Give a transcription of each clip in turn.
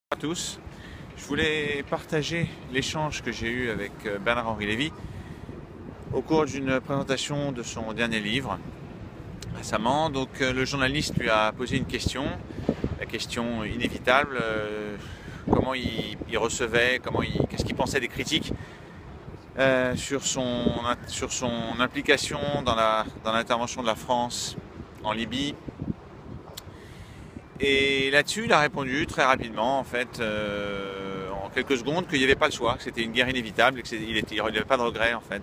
À tous, je voulais partager l'échange que j'ai eu avec Bernard-Henri Lévy au cours d'une présentation de son dernier livre récemment. Donc le journaliste lui a posé une question, la question inévitable, comment il recevait, qu'est-ce qu'il pensait des critiques sur son implication dans l'intervention de la France en Libye. Et là-dessus, il a répondu très rapidement, en fait, en quelques secondes, qu'il n'y avait pas le choix, que c'était une guerre inévitable, et qu'il n'avait pas de regret, en fait.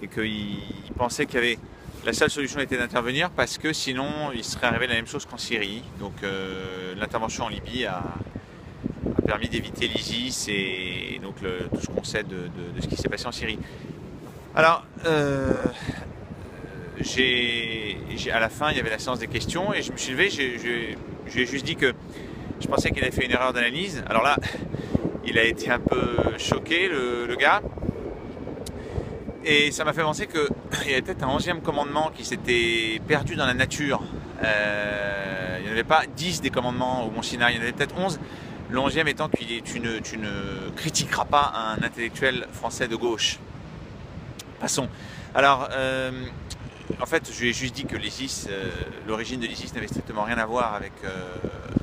Et qu'il pensait la seule solution était d'intervenir parce que sinon, il serait arrivé la même chose qu'en Syrie. Donc, l'intervention en Libye a permis d'éviter l'ISIS et donc tout ce qu'on sait de ce qui s'est passé en Syrie. Alors, à la fin, il y avait la séance des questions et je me suis levé, je lui ai juste dit que je pensais qu'il avait fait une erreur d'analyse. Alors là, il a été un peu choqué, le gars. Et ça m'a fait penser qu'il y avait peut-être un 11e commandement qui s'était perdu dans la nature. Il n'y en avait pas 10 des commandements au Mont Sinaï, il y en avait peut-être 11. Le 11e étant que tu ne critiqueras pas un intellectuel français de gauche. Passons. Alors, en fait, je lui ai juste dit que l'ISIS, l'origine de l'ISIS n'avait strictement rien à voir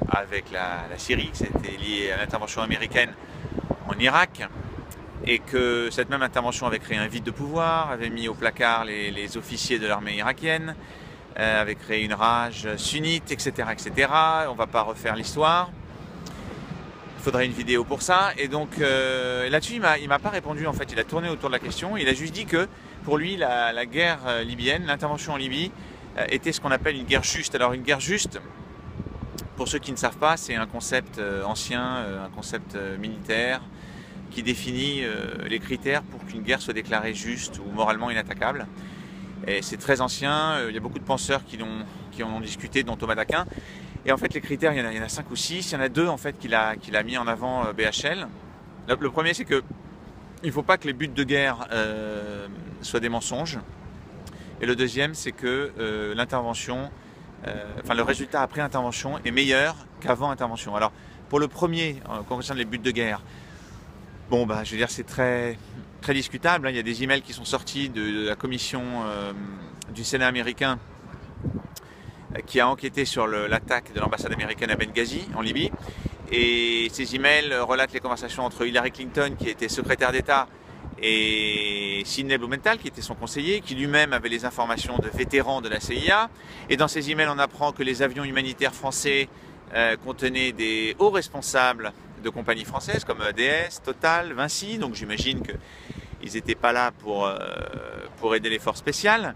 avec la Syrie, que c'était lié à l'intervention américaine en Irak, et que cette même intervention avait créé un vide de pouvoir, avait mis au placard les officiers de l'armée irakienne, avait créé une rage sunnite, etc., etc. On ne va pas refaire l'histoire. Il faudrait une vidéo pour ça. Et donc là-dessus, il m'a pas répondu, en fait. Il a tourné autour de la question. Il a juste dit que pour lui, la guerre libyenne, l'intervention en Libye, était ce qu'on appelle une guerre juste. Alors une guerre juste, pour ceux qui ne savent pas, c'est un concept ancien, un concept militaire, qui définit les critères pour qu'une guerre soit déclarée juste ou moralement inattaquable. Et c'est très ancien, il y a beaucoup de penseurs qui en ont discuté, dont Thomas d'Aquin. Et en fait, les critères, il y en a 5 ou 6. Il y en a 2 en fait qu'il a mis en avant BHL. Le premier, c'est que il ne faut pas que les buts de guerre soient des mensonges. Et le deuxième, c'est que l'intervention, le résultat après intervention est meilleur qu'avant intervention. Alors, pour le premier, en concernant les buts de guerre, bon, je veux dire, c'est très, très discutable. Il y a des emails qui sont sortis de la commission du Sénat américain qui a enquêté sur l'attaque de l'ambassade américaine à Benghazi, en Libye. Et ces emails relatent les conversations entre Hillary Clinton, qui était secrétaire d'État, et Sidney Blumenthal, qui était son conseiller, qui lui-même avait les informations de vétérans de la CIA. Et dans ces emails, on apprend que les avions humanitaires français contenaient des hauts responsables de compagnies françaises comme EDS, Total, Vinci. Donc j'imagine qu'ils n'étaient pas là pour aider les forces spéciales.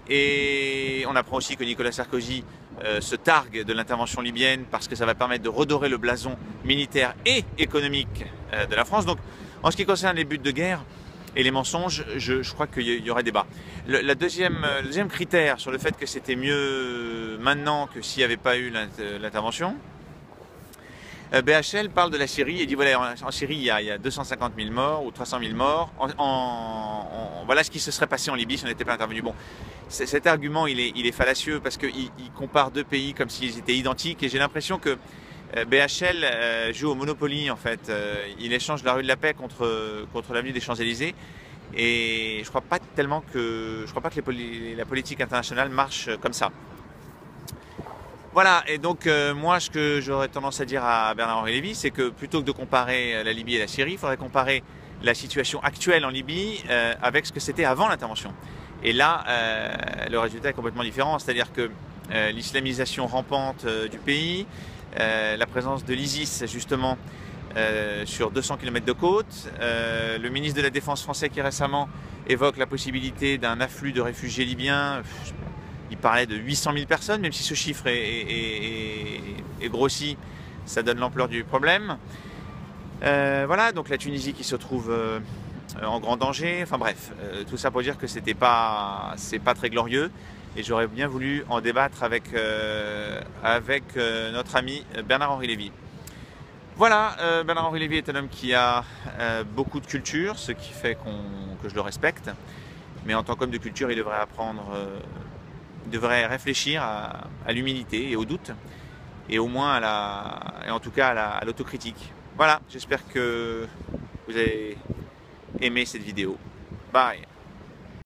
Et on apprend aussi que Nicolas Sarkozy se targue de l'intervention libyenne parce que ça va permettre de redorer le blason militaire et économique de la France. Donc en ce qui concerne les buts de guerre et les mensonges, je crois qu'il y aurait débat. Le deuxième critère sur le fait que c'était mieux maintenant que s'il n'y avait pas eu l'intervention, BHL parle de la Syrie et dit voilà, en Syrie il y a 250 000 morts ou 300 000 morts. Voilà ce qui se serait passé en Libye si on n'était pas intervenu. Bon, cet argument il est fallacieux parce qu'il compare 2 pays comme s'ils étaient identiques et j'ai l'impression que BHL joue au Monopoly en fait. Il échange la rue de la Paix contre l'avenue des Champs-Élysées et je crois pas que la politique internationale marche comme ça. Voilà, et donc moi ce que j'aurais tendance à dire à Bernard-Henri Lévy, c'est que plutôt que de comparer la Libye et la Syrie, il faudrait comparer la situation actuelle en Libye avec ce que c'était avant l'intervention. Et là, le résultat est complètement différent, c'est-à-dire que l'islamisation rampante du pays, la présence de l'ISIS justement sur 200 km de côte, le ministre de la Défense français qui récemment évoque la possibilité d'un afflux de réfugiés libyens. Il parlait de 800 000 personnes, même si ce chiffre est grossi, ça donne l'ampleur du problème. Voilà, donc la Tunisie qui se trouve en grand danger. Enfin bref, tout ça pour dire que c'est pas très glorieux. Et j'aurais bien voulu en débattre avec notre ami Bernard-Henri Lévy. Voilà, Bernard-Henri Lévy est un homme qui a beaucoup de culture, ce qui fait que je le respecte. Mais en tant qu'homme de culture, il devrait apprendre... devrait réfléchir à l'humilité et au doute et au moins et en tout cas à l'autocritique. Voilà, j'espère que vous avez aimé cette vidéo. Bye.